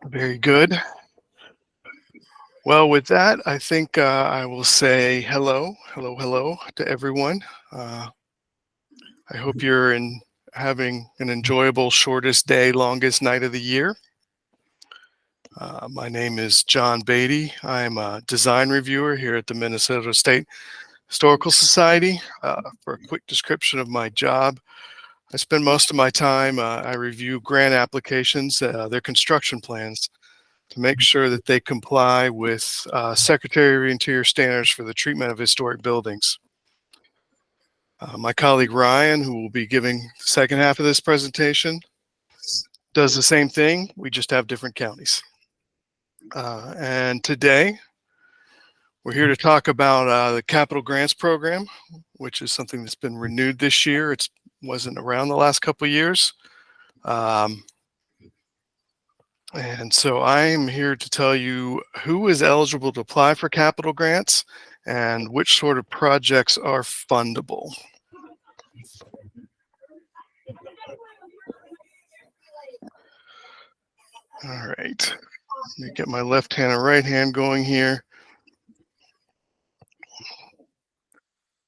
Very good. Well, with that, I think I will say hello to everyone. Uh, I hope you're having an enjoyable shortest day, longest night of the year. My name is John Beaty. I'm a design reviewer here at the Minnesota State Historical Society. For a quick description of my job, I spend most of my time, I review grant applications, their construction plans, to make sure that they comply with Secretary of Interior standards for the treatment of historic buildings. My colleague Ryan, who will be giving the second half of this presentation, does the same thing. We just have different counties. And today, we're here to talk about the Capital Grants Program, which is something that's been renewed this year. It wasn't around the last couple of years. And so I'm here to tell you who is eligible to apply for capital grants and which sort of projects are fundable. All right, let me get my left hand and right hand going here.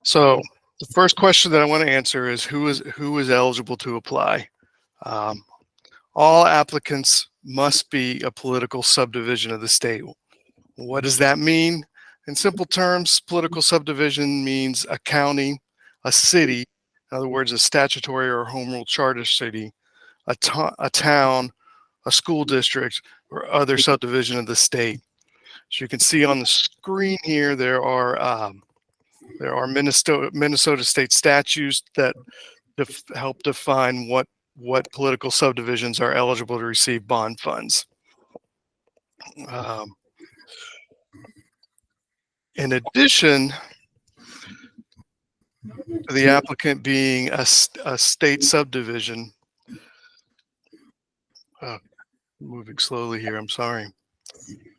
So the first question that I want to answer is who is eligible to apply? All applicants must be a political subdivision of the state. What does that mean? In simple terms, political subdivision means a county, a city, in other words, a statutory or home rule charter city, a town, a school district, or other subdivision of the state. As you can see on the screen here, there are Minnesota state statutes that help define what political subdivisions are eligible to receive bond funds. In addition to the applicant being a state subdivision, moving slowly here, I'm sorry.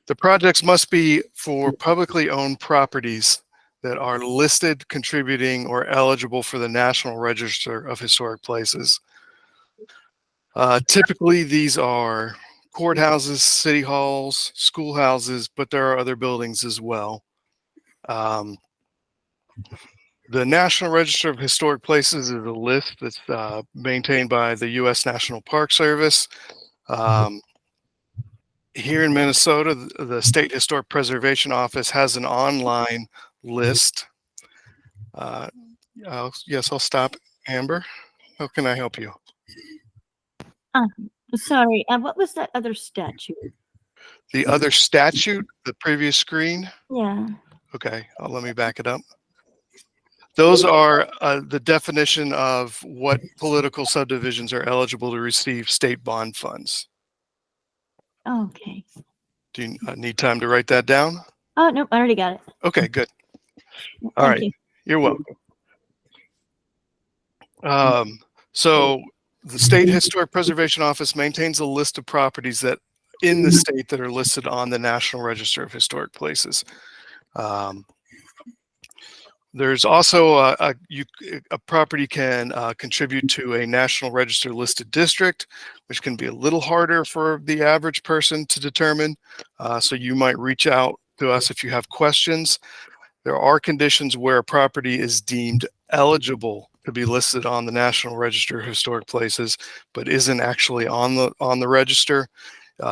The projects must be for publicly owned properties that are listed, contributing, or eligible for the National Register of Historic Places. Typically, these are courthouses, city halls, schoolhouses, but there are other buildings as well. The National Register of Historic Places is a list that's maintained by the U.S. National Park Service. Here in Minnesota, the State Historic Preservation Office has an online list. Yes, I'll stop. Amber, how can I help you? Sorry, what was that other statute? The other statute, the previous screen? Yeah. Okay, let me back it up. Those are the definition of what political subdivisions are eligible to receive state bond funds. Okay. Do you need time to write that down? Oh, nope, I already got it. Okay, good. All right, you're welcome. So the State Historic Preservation Office maintains a list of properties that in the state that are listed on the National Register of Historic Places. There's also a property can contribute to a National Register listed district, which can be a little harder for the average person to determine. So you might reach out to us if you have questions. There are conditions where a property is deemed eligible to be listed on the National Register of Historic Places, but isn't actually on the register.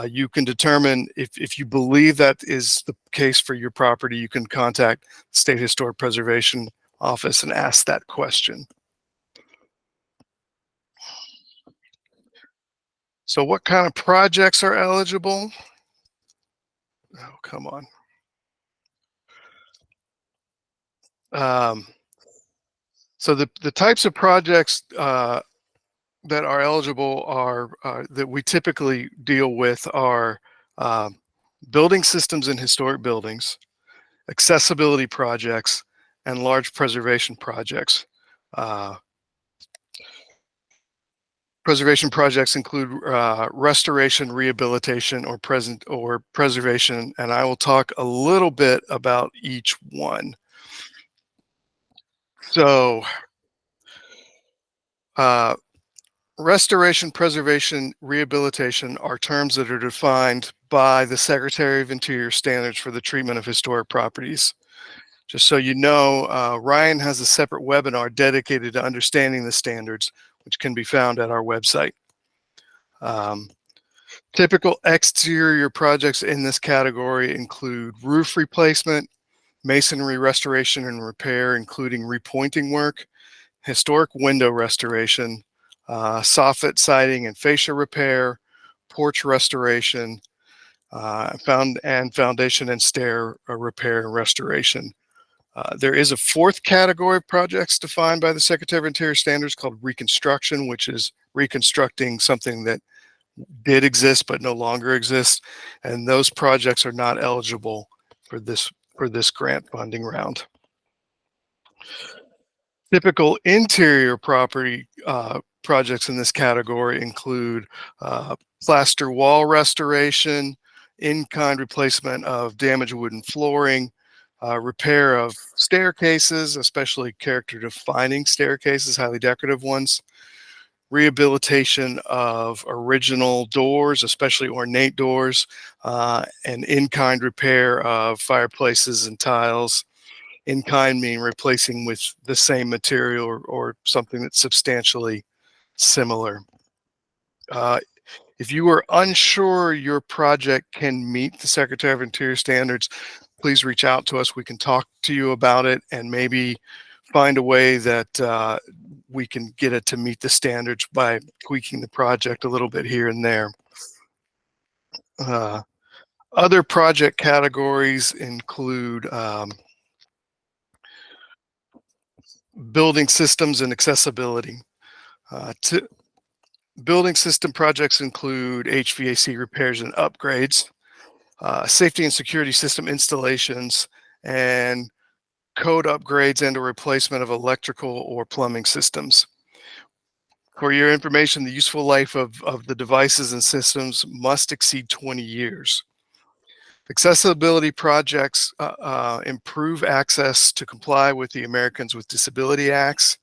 You can determine if you believe that is the case for your property, you can contact the State Historic Preservation Office and ask that question. So what kind of projects are eligible? Oh, come on. So the types of projects that are eligible are that we typically deal with are building systems in historic buildings, accessibility projects, and large preservation projects. Preservation projects include restoration, rehabilitation, or preservation, and I will talk a little bit about each one. So Restoration, preservation, rehabilitation are terms that are defined by the Secretary of Interior standards for the treatment of historic properties. Just so you know, Ryan has a separate webinar dedicated to understanding the standards, which can be found at our website. Typical exterior projects in this category include roof replacement, masonry restoration and repair, including repointing work, historic window restoration, soffit siding and fascia repair, porch restoration, foundation and stair repair and restoration. There is a fourth category of projects defined by the Secretary of Interior standards called reconstruction, which is reconstructing something that did exist but no longer exists, and those projects are not eligible for this grant funding round. Typical interior property projects in this category include plaster wall restoration, in-kind replacement of damaged wooden flooring, repair of staircases, especially character-defining staircases, highly decorative ones, rehabilitation of original doors, especially ornate doors, and in-kind repair of fireplaces and tiles. In-kind mean replacing with the same material or something that's substantially similar. If you are unsure your project can meet the Secretary of Interior standards, please reach out to us. We can talk to you about it and maybe find a way that we can get it to meet the standards by tweaking the project a little bit here and there. Other project categories include building systems and accessibility. Building system projects include HVAC repairs and upgrades, safety and security system installations, and code upgrades and a replacement of electrical or plumbing systems. For your information, the useful life of the devices and systems must exceed 20 years. Accessibility projects improve access to comply with the Americans with Disability Act,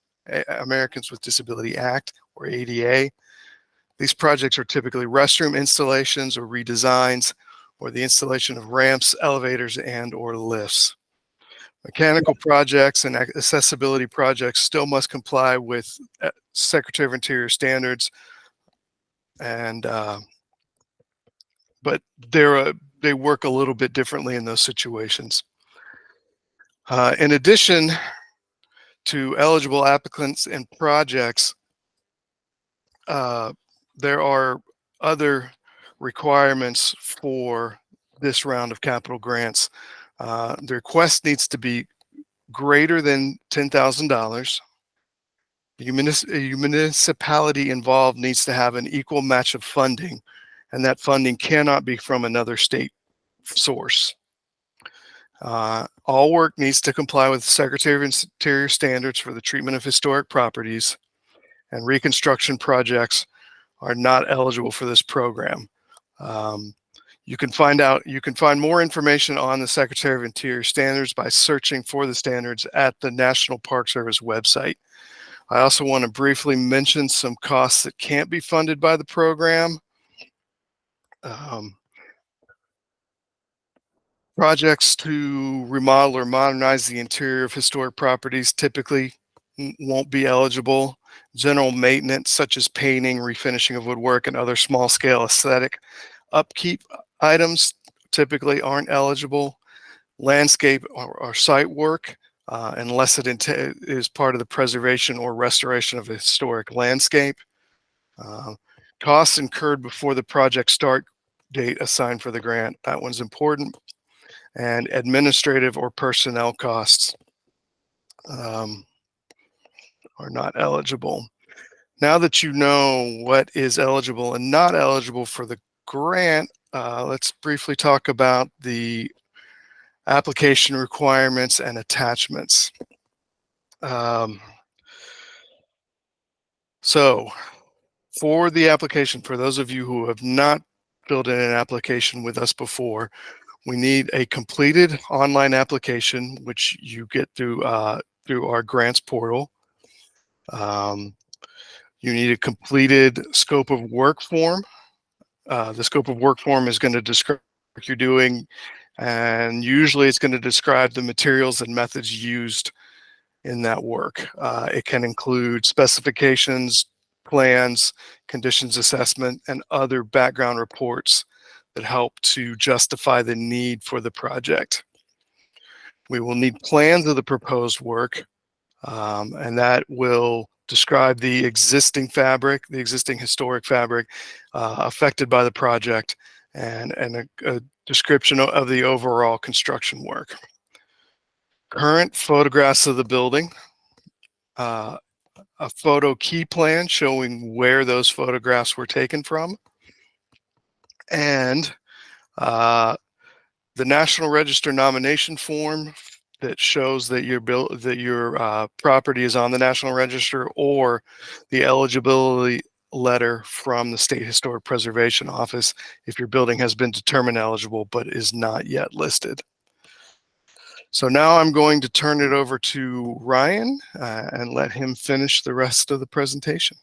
or ADA. These projects are typically restroom installations or redesigns, or the installation of ramps, elevators, and or lifts. Mechanical projects and accessibility projects still must comply with Secretary of Interior standards, and but they work a little bit differently in those situations. In addition to eligible applicants and projects, there are other requirements for this round of capital grants. The request needs to be greater than $10,000. The municipality involved needs to have an equal match of funding, and that funding cannot be from another state source. All work needs to comply with Secretary of Interior standards for the treatment of historic properties, and reconstruction projects are not eligible for this program. You can find more information on the Secretary of Interior standards by searching for the standards at the National Park Service website. I also want to briefly mention some costs that can't be funded by the program. Projects to remodel or modernize the interior of historic properties typically won't be eligible. General maintenance, such as painting, refinishing of woodwork, and other small-scale aesthetic upkeep items typically aren't eligible. Landscape or site work, unless it is part of the preservation or restoration of a historic landscape. Costs incurred before the project start date assigned for the grant, that one's important. And administrative or personnel costs are not eligible. Now that you know what is eligible and not eligible for the grant, let's briefly talk about the application requirements and attachments. So for the application, for those of you who have not filled in an application with us before, we need a completed online application, which you get through our grants portal. You need a completed scope of work form. The scope of work form is going to describe what you're doing, and usually it's going to describe the materials and methods used in that work. It can include specifications, plans, conditions assessment, and other background reports that help to justify the need for the project. We will need plans of the proposed work, and that will describe the existing fabric, the existing historic fabric affected by the project, and a description of the overall construction work. Current photographs of the building, a photo key plan showing where those photographs were taken from, and the National Register nomination form that shows that your property is on the National Register, or the eligibility letter from the State Historic Preservation Office if your building has been determined eligible but is not yet listed. So now I'm going to turn it over to Ryan and let him finish the rest of the presentation.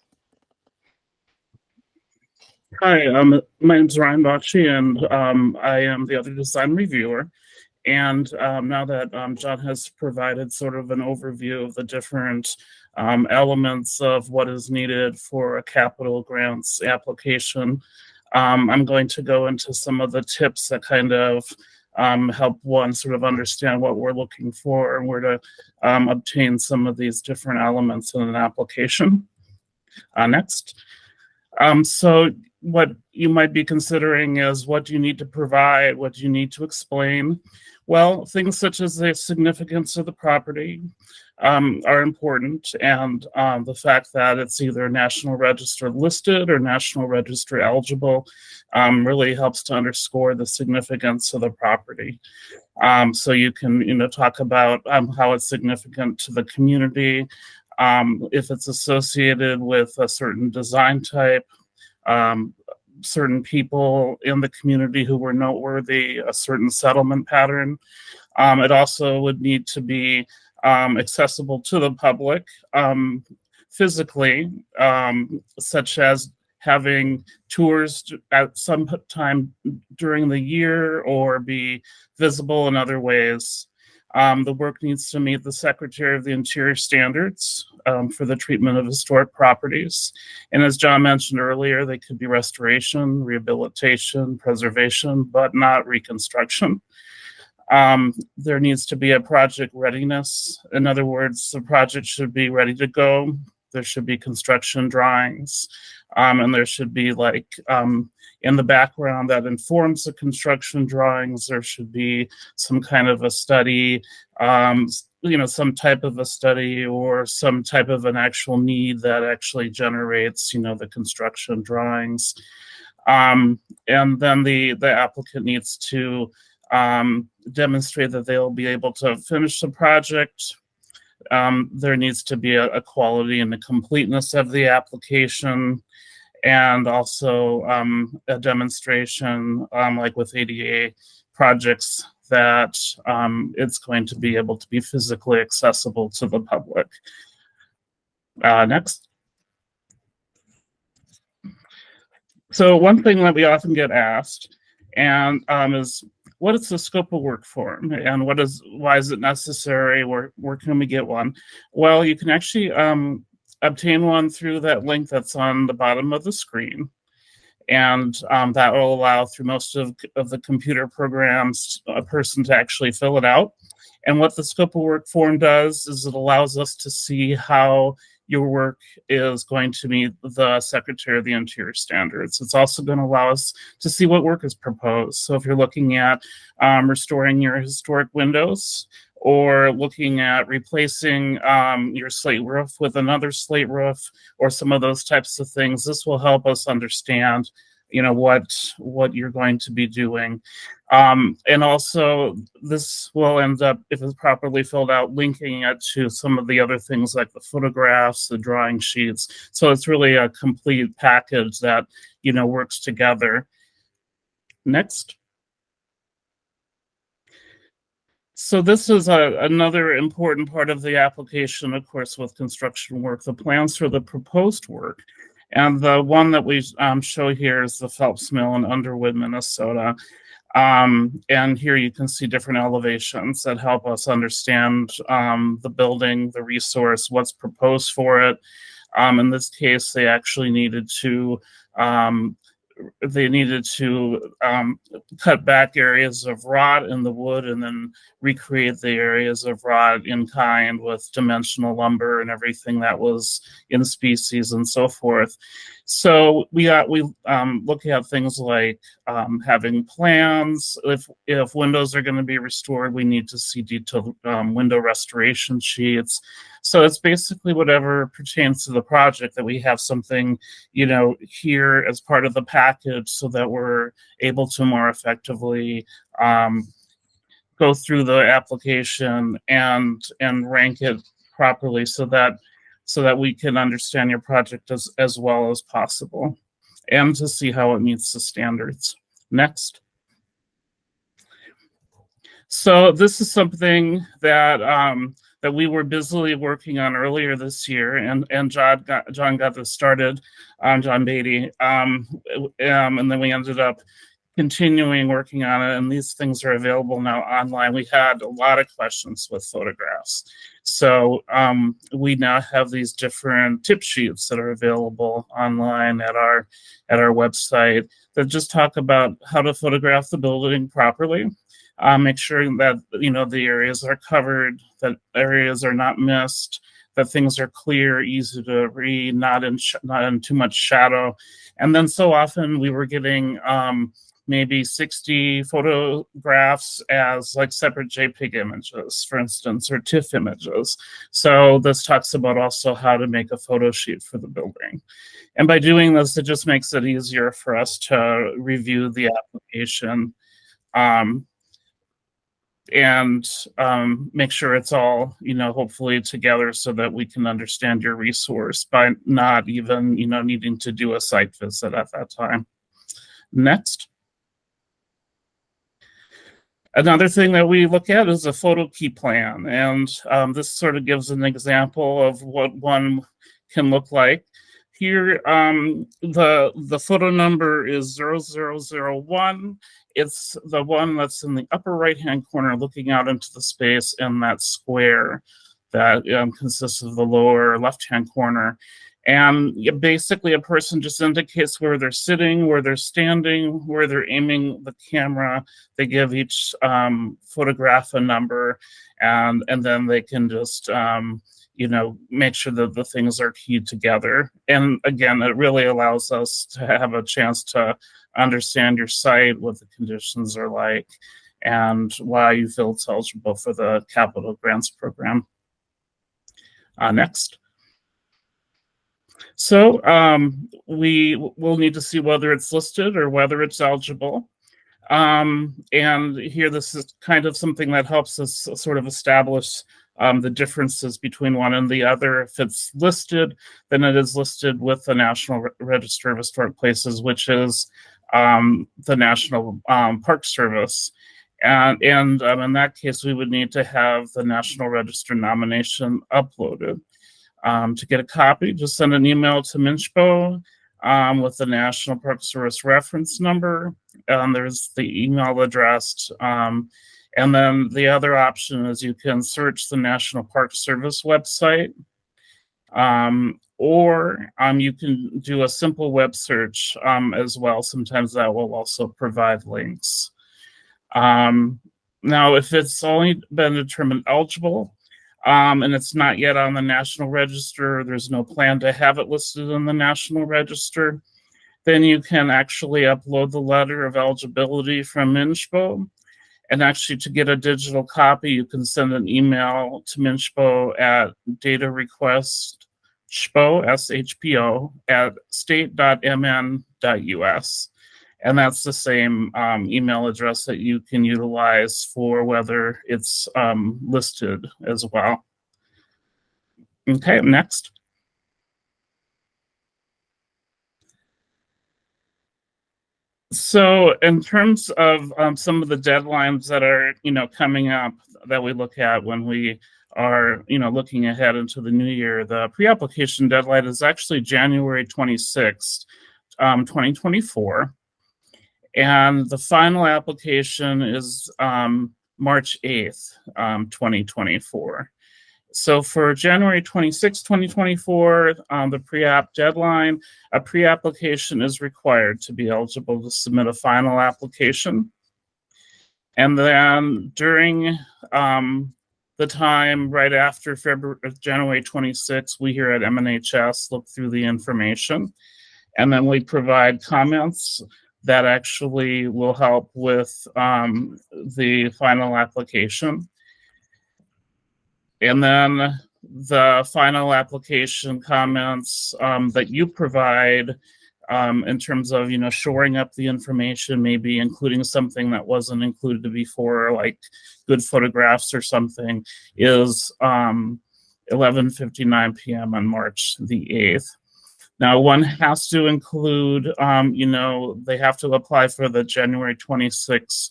Hi, my name is Ryan Maciej, and I am the other design reviewer. And now that John has provided sort of an overview of the different elements of what is needed for a capital grants application, I'm going to go into some of the tips that kind of help one sort of understand what we're looking for and where to obtain some of these different elements in an application. Next. So what you might be considering is, what do you need to provide? What do you need to explain? Well, things such as the significance of the property are important, and the fact that it's either National Register listed or National Register eligible really helps to underscore the significance of the property. So you can, talk about how it's significant to the community, if it's associated with a certain design type, certain people in the community who were noteworthy, a certain settlement pattern. It also would need to be accessible to the public physically, such as having tours at some time during the year or be visible in other ways. The work needs to meet the Secretary of the Interior standards for the treatment of historic properties. And as John mentioned earlier, they could be restoration, rehabilitation, preservation, but not reconstruction. There needs to be a project readiness. In other words, the project should be ready to go. There should be construction drawings, and there should be, like, in the background that informs the construction drawings, there should be some kind of a study, some type of a study or some type of an actual need that actually generates, the construction drawings. And then the applicant needs to demonstrate that they'll be able to finish the project. There needs to be a quality and a completeness of the application, and also a demonstration, like with ADA projects, that it's going to be able to be physically accessible to the public. Next. So one thing that we often get asked and is, what is the scope of work form, and why is it necessary? Where can we get one? Well, you can actually obtain one through that link that's on the bottom of the screen, and that will allow, through most of the computer programs, a person to actually fill it out. And what the scope of work form does is it allows us to see how your work is going to meet the Secretary of the Interior standards. It's also going to allow us to see what work is proposed. So if you're looking at restoring your historic windows, or looking at replacing your slate roof with another slate roof, or some of those types of things, this will help us understand what you're going to be doing. And also, this will end up, if it's properly filled out, linking it to some of the other things like the photographs, the drawing sheets. So it's really a complete package that, works together. Next. So this is another important part of the application, of course, with construction work, the plans for the proposed work. And the one that we show here is the Phelps Mill in Underwood, Minnesota. And here you can see different elevations that help us understand the building, the resource, what's proposed for it. In this case, they actually needed to cut back areas of rot in the wood and then recreate the areas of rot in kind with dimensional lumber and everything that was in species and so forth. So we look at things like having plans. If windows are going to be restored, we need to see detailed window restoration sheets. So it's basically whatever pertains to the project that we have something, here as part of the package so that we're able to more effectively go through the application and rank it properly so that we can understand your project as well as possible and to see how it meets the standards. Next. So this is something that we were busily working on earlier this year, and John got this started, John Beaty, and then we ended up continuing working on it, and these things are available now online. We had a lot of questions with photographs, so we now have these different tip sheets that are available online at our website that just talk about how to photograph the building properly. Make sure that the areas are covered, that areas are not missed, that things are clear, easy to read, not in too much shadow. And then so often we were getting maybe 60 photographs as like separate JPEG images, for instance, or TIFF images. So this talks about also how to make a photo sheet for the building. And by doing this, it just makes it easier for us to review the application and make sure it's all, hopefully together so that we can understand your resource by not even, needing to do a site visit at that time. Next. Another thing that we look at is a photo key plan, and this sort of gives an example of what one can look like. Here, the photo number is 0001. It's the one that's in the upper right-hand corner looking out into the space in that square that consists of the lower left-hand corner. And basically a person just indicates where they're sitting, where they're standing, where they're aiming the camera. They give each photograph a number, and then they can just make sure that the things are keyed together. And again, it really allows us to have a chance to understand your site, what the conditions are like, and why you feel it's eligible for the capital grants program. Next. So we will need to see whether it's listed or whether it's eligible. And here, this is kind of something that helps us sort of establish the differences between one and the other. If it's listed, then it is listed with the National Register of Historic Places, which is the National Park Service. And in that case, we would need to have the National Register nomination uploaded. To get a copy, just send an email to MNHS with the National Park Service reference number. There's the email address. And then the other option is you can search the National Park Service website, or you can do a simple web search as well. Sometimes that will also provide links. Now, if it's only been determined eligible, and it's not yet on the National Register, there's no plan to have it listed in the National Register, then you can actually upload the letter of eligibility from MNHS. And actually, to get a digital copy, you can send an email to MNHS at datarequestshpo, SHPO, at state.mn.us. And that's the same email address that you can utilize for whether it's listed as well. Okay, next. So in terms of some of the deadlines that are, coming up that we look at when we are, looking ahead into the new year, the pre-application deadline is actually January 26th, 2024. And the final application is March 8th, 2024. So for January 26, 2024, the pre-app deadline, a pre-application is required to be eligible to submit a final application. And then during the time right after January 26, we here at MNHS look through the information, and then we provide comments that actually will help with the final application. And then the final application comments that you provide in terms of, shoring up the information, maybe including something that wasn't included before, like good photographs or something, is 11:59 p.m. on March the 8th. Now, one has to include, they have to apply for the January 26th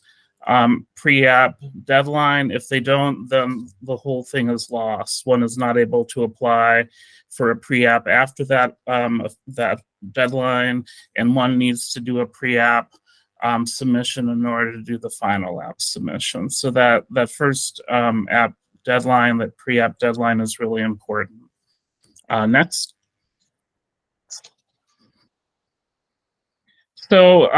pre-app deadline. If they don't, then the whole thing is lost. One is not able to apply for a pre-app after that that deadline, and one needs to do a pre-app submission in order to do the final app submission. So that first app deadline, that pre-app deadline, is really important. Next. So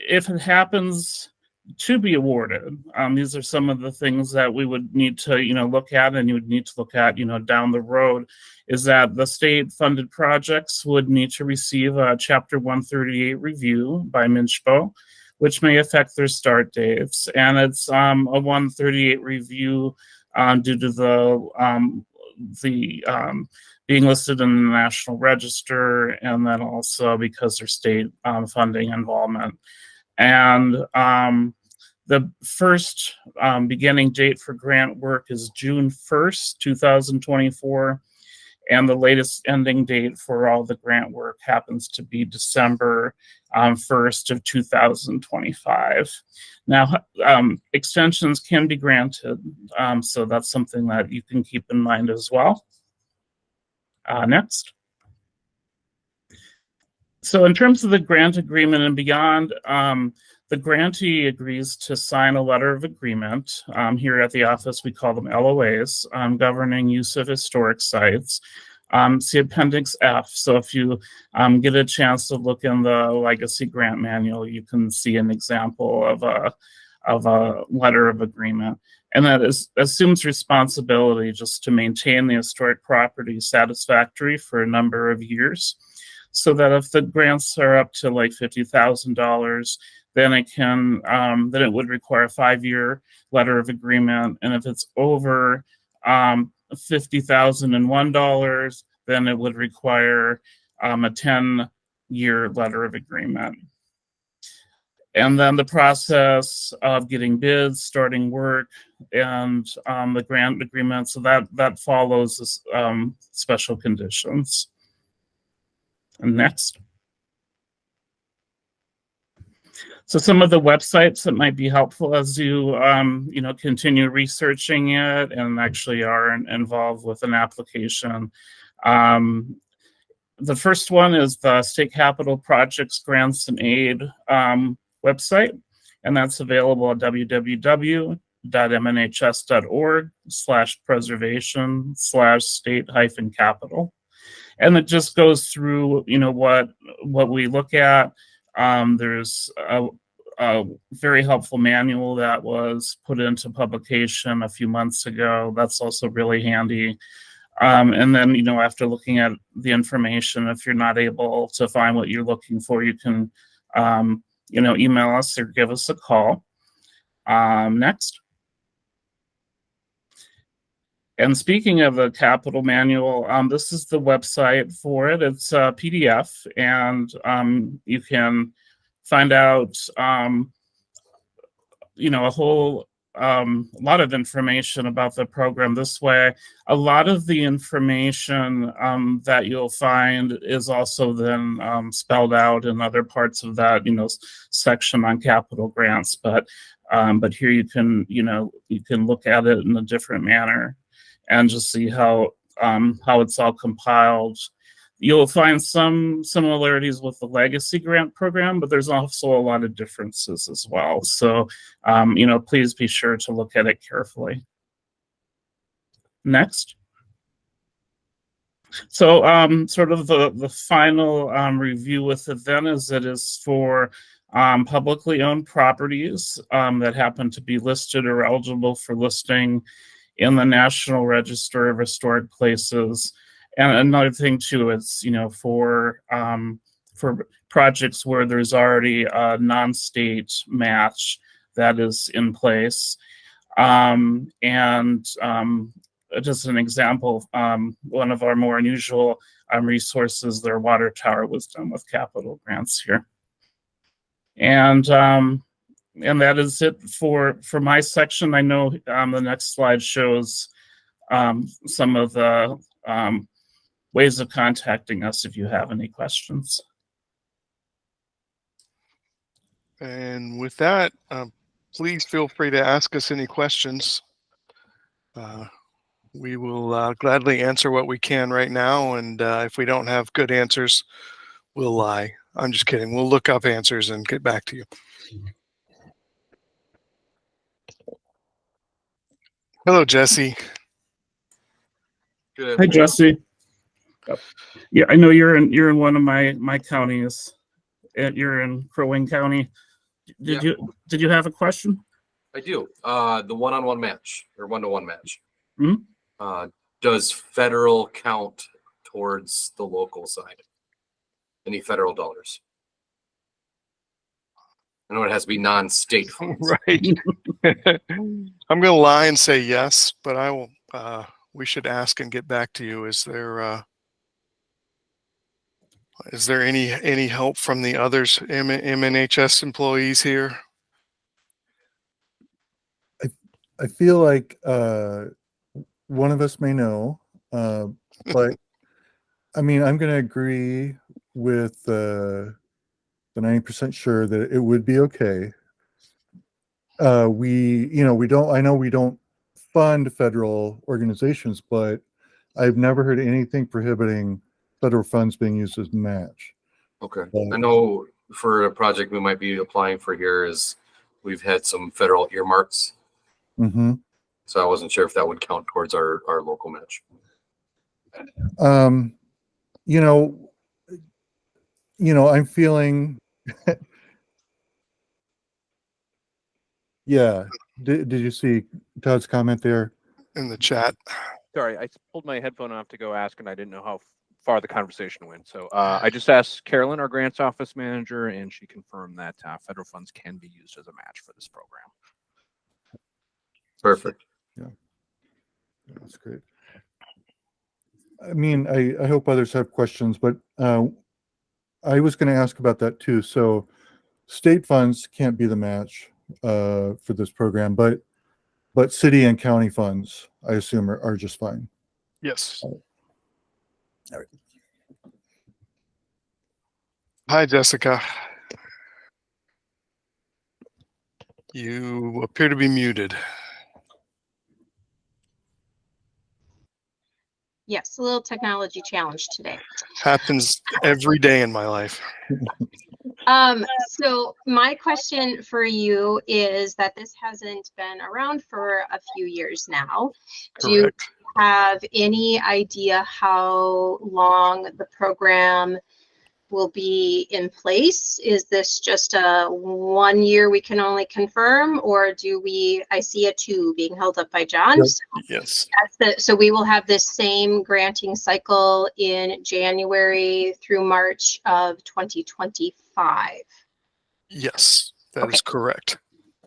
if it happens to be awarded, these are some of the things that we would need to, look at, and you would need to look at, down the road, is that the state-funded projects would need to receive a Chapter 138 review by MNHS, which may affect their start dates. And it's a 138 review due to the being listed in the National Register, and then also because there's state funding involvement. And the first beginning date for grant work is June 1st, 2024, and the latest ending date for all the grant work happens to be December 1st of 2025. Now, extensions can be granted, so that's something that you can keep in mind as well. Next. So in terms of the grant agreement and beyond, the grantee agrees to sign a letter of agreement. Here at the office, we call them LOAs, governing use of historic sites. See Appendix F. So if you get a chance to look in the Legacy Grant Manual, you can see an example of a letter of agreement. And that assumes responsibility just to maintain the historic property satisfactory for a number of years, so that if the grants are up to like $50,000, then then it would require a 5-year letter of agreement. And if it's over $50,001, then it would require a 10-year letter of agreement. And then the process of getting bids, starting work, and the grant agreement, so that follows this, special conditions. And next. So some of the websites that might be helpful as you continue researching it and actually are involved with an application. The first one is the State Capital Projects Grants and Aid website, and that's available at www.mnhs.org/preservation/state-capital. And it just goes through, what we look at. There's a very helpful manual that was put into publication a few months ago. That's also really handy. And then, after looking at the information, if you're not able to find what you're looking for, you can, email us or give us a call. Next. And speaking of the capital manual, this is the website for it. It's a PDF, and you can find out, a whole a lot of information about the program this way. A lot of the information that you'll find is also then spelled out in other parts of that, section on capital grants. But here you can look at it in a different manner and just see how it's all compiled. You'll find some similarities with the legacy grant program, but there's also a lot of differences as well. So, please be sure to look at it carefully. Next. So, sort of the final review with it then is it is for publicly owned properties that happen to be listed or eligible for listing in the National Register of Historic Places. And another thing too, it's for projects where there's already a non-state match that is in place. Just an example, one of our more unusual resources, their water tower was done with capital grants here. And that is it for my section. I know the next slide shows some of the ways of contacting us if you have any questions. And with that, please feel free to ask us any questions. We will gladly answer what we can right now. And if we don't have good answers, we'll lie. I'm just kidding. We'll look up answers and get back to you. Hello, Jesse. Good. Hi, Jesse. Yeah, I know you're in one of my counties. You're in Crow Wing County. Did you have a question? I do. The one-on-one match or one-to-one match. Mm-hmm. Does federal count towards the local side? Any federal dollars? I know it has to be non-state funds. Right. I'm going to lie and say yes, but I will. We should ask and get back to you. Is there any help from the others MNHS employees here? I feel like one of us may know, but I mean, I'm going to agree with the 90% sure that it would be okay. I know we don't fund federal organizations, but I've never heard anything prohibiting federal funds being used as match. Okay. I know for a project we might be applying for here is we've had some federal earmarks. Mm-hmm. So I wasn't sure if that would count towards our local match. I'm feeling yeah. Did you see Todd's comment there in the chat? Sorry, I pulled my headphone off to go ask, and I didn't know how far the conversation went. So I just asked Carolyn, our grants office manager, and she confirmed that federal funds can be used as a match for this program. Perfect. Yeah, that's great. I mean, I hope others have questions, but I was going to ask about that too. So state funds can't be the match for this program, but city and county funds, I assume, are just fine. Yes. All right. Hi, Jessica. You appear to be muted. Yes, a little technology challenge today. Happens every day in my life. So my question for you is that this hasn't been around for a few years now. Do you Correct. have any idea how long the program will be in place? Is this just a 1 year we can only confirm, or I see a 2 being held up by John. Yep. Yes. So we will have this same granting cycle in January through March of 2025. Yes, that is correct.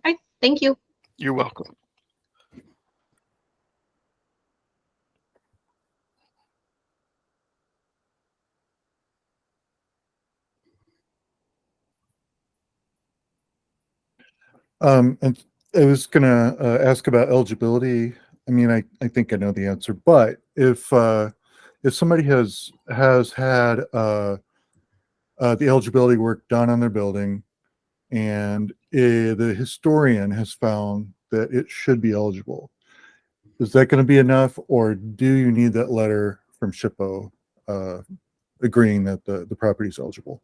Okay, thank you. You're welcome. And I was gonna ask about eligibility. I mean, I think I know the answer, but if somebody has had the eligibility work done on their building, and the historian has found that it should be eligible, is that going to be enough, or do you need that letter from SHPO agreeing that the property is eligible?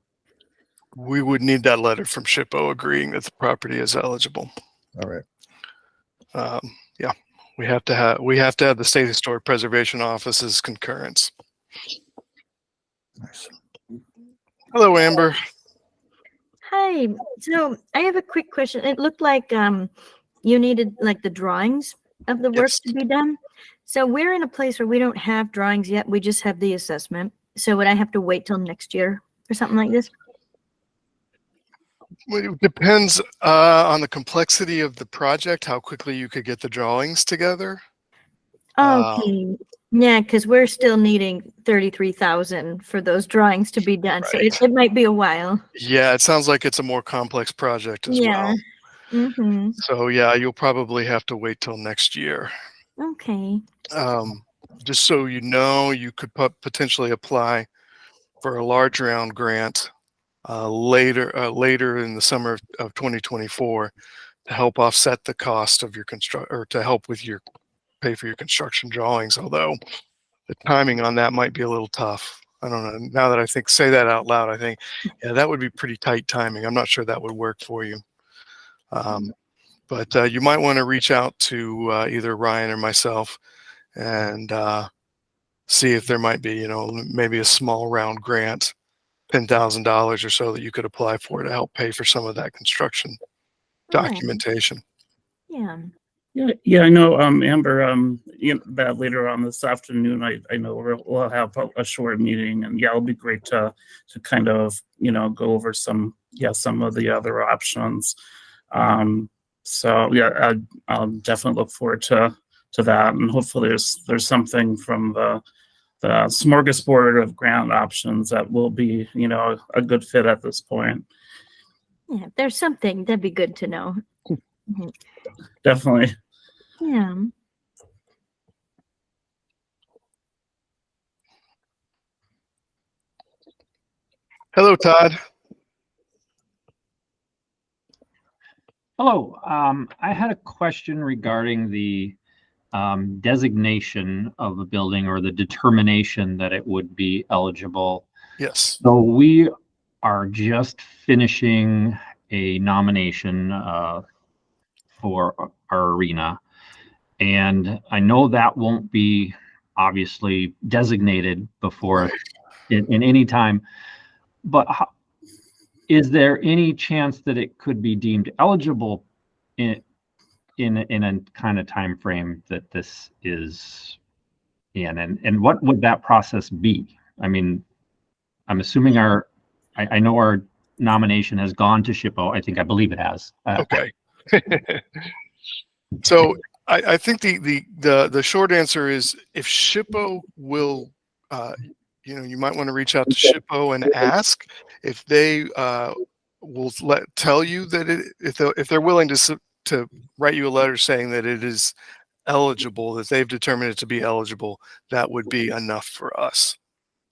We would need that letter from SHPO agreeing that the property is eligible. All right. Yeah, we have to have the State Historic Preservation Office's concurrence. Nice. Hello, Amber. Hi. So I have a quick question. It looked like you needed like the drawings of the work Yes. to be done. So we're in a place where we don't have drawings yet. We just have the assessment. So would I have to wait till next year or something like this? Well, it depends on the complexity of the project, how quickly you could get the drawings together. Okay. Yeah, because we're still needing 33,000 for those drawings to be done. So Right. it might be a while. Yeah, it sounds like it's a more complex project as Yeah. well. Mm-hmm. So yeah, you'll probably have to wait till next year. Okay. Just so you know, you could potentially apply for a large round grant later in the summer of 2024 to help offset the cost of your or to help with your pay for your construction drawings. Although the timing on that might be a little tough. I don't know. Now that I say that out loud, I think, yeah, that would be pretty tight timing. I'm not sure that would work for you. But you might want to reach out to either Ryan or myself and see if there might be, maybe a small round grant, $10,000 or so that you could apply for to help pay for some of that construction documentation. Yeah. Yeah, I know, Amber, that later on this afternoon, I know we'll have a short meeting, and yeah, it'll be great to kind of, go over some of the other options. So yeah, I'll definitely look forward to that, and hopefully there's something from the smorgasbord of grant options that will be, a good fit at this point. Yeah. If there's something, that'd be good to know. Mhm. Definitely. Yeah. Hello, Todd. Hello. I had a question regarding the designation of a building or the determination that it would be eligible. Yes. So we are just finishing a nomination for our arena. And I know that won't be obviously designated before in any time, but is there any chance that it could be deemed eligible in a kind of time frame that this is in, and what would that process be? I mean, I'm assuming I know our nomination has gone to SHPO. I believe it has. Okay. So I think the short answer is if SHPO will, you might want to reach out to SHPO and ask if they will tell you that if they're willing to write you a letter saying that it is eligible, that they've determined it to be eligible, that would be enough for us.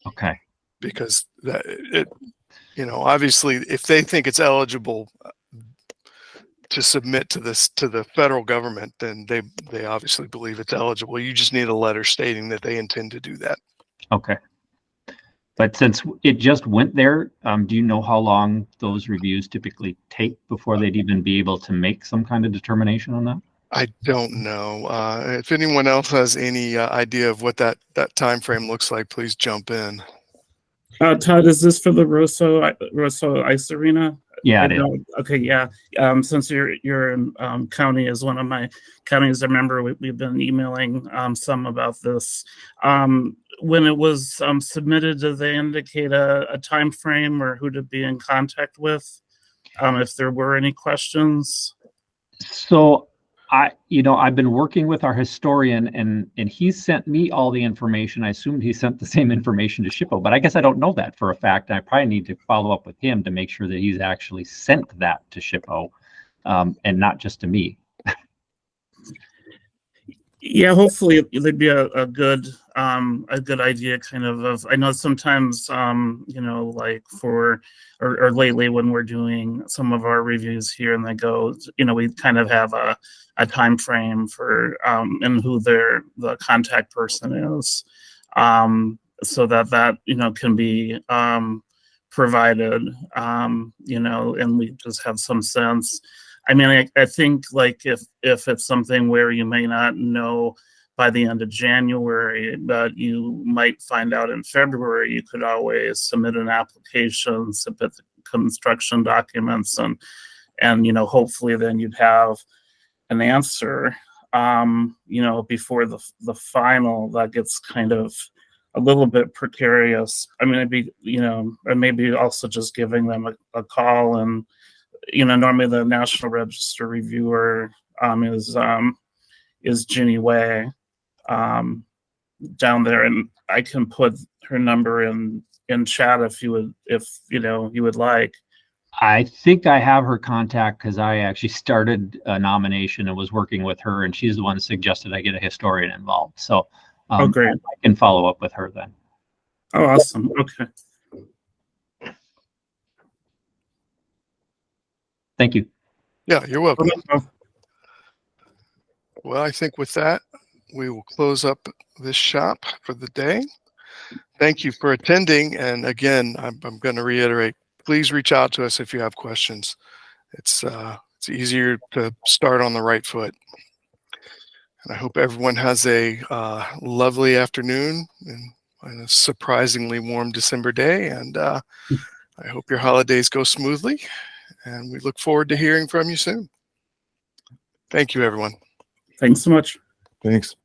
Okay. Because obviously, if they think it's eligible to submit to the federal government, then they obviously believe it's eligible. You just need a letter stating that they intend to do that. Okay. But since it just went there, do you know how long those reviews typically take before they'd even be able to make some kind of determination on that? I don't know. If anyone else has any idea of what that time frame looks like, please jump in. Todd, is this for the Rosso Ice Arena? Yeah, it is. Okay, yeah. Since your county is one of my counties, I remember we've been emailing some about this. When it was submitted, did they indicate a time frame or who to be in contact with if there were any questions? So I've been working with our historian, and he sent me all the information. I assumed he sent the same information to SHPO, but I guess I don't know that for a fact. I probably need to follow up with him to make sure that he's actually sent that to SHPO and not just to me. Yeah, hopefully there'd be a good idea kind of I know sometimes you know, like for or lately when we're doing some of our reviews here and they go, you know, we kind of have a time frame for and who the contact person is, so that you know can be provided, you know, and we just have some sense. I mean, I think like if it's something where you may not know by the end of January, but you might find out in February, you could always submit an application, submit the construction documents, and you know, hopefully then you'd have an answer, you know, before the final. That gets kind of a little bit precarious. I mean, it'd be, you know, or maybe also just giving them a call. And you know, normally the National Register reviewer is Ginny Way down there, and I can put her number in chat if you know you would like. I think I have her contact because I actually started a nomination and was working with her, and she's the one that suggested I get a historian involved. So Oh, great. I can follow up with her then. Oh, awesome. Okay. Thank you. Yeah, you're welcome. Oh, Well, I think with that, we will close up this shop for the day. Thank you for attending. And again, I'm going to reiterate, please reach out to us if you have questions. It's easier to start on the right foot. And I hope everyone has a lovely afternoon and a surprisingly warm December day. And I hope your holidays go smoothly. And we look forward to hearing from you soon. Thank you, everyone. thanks so much. Thanks.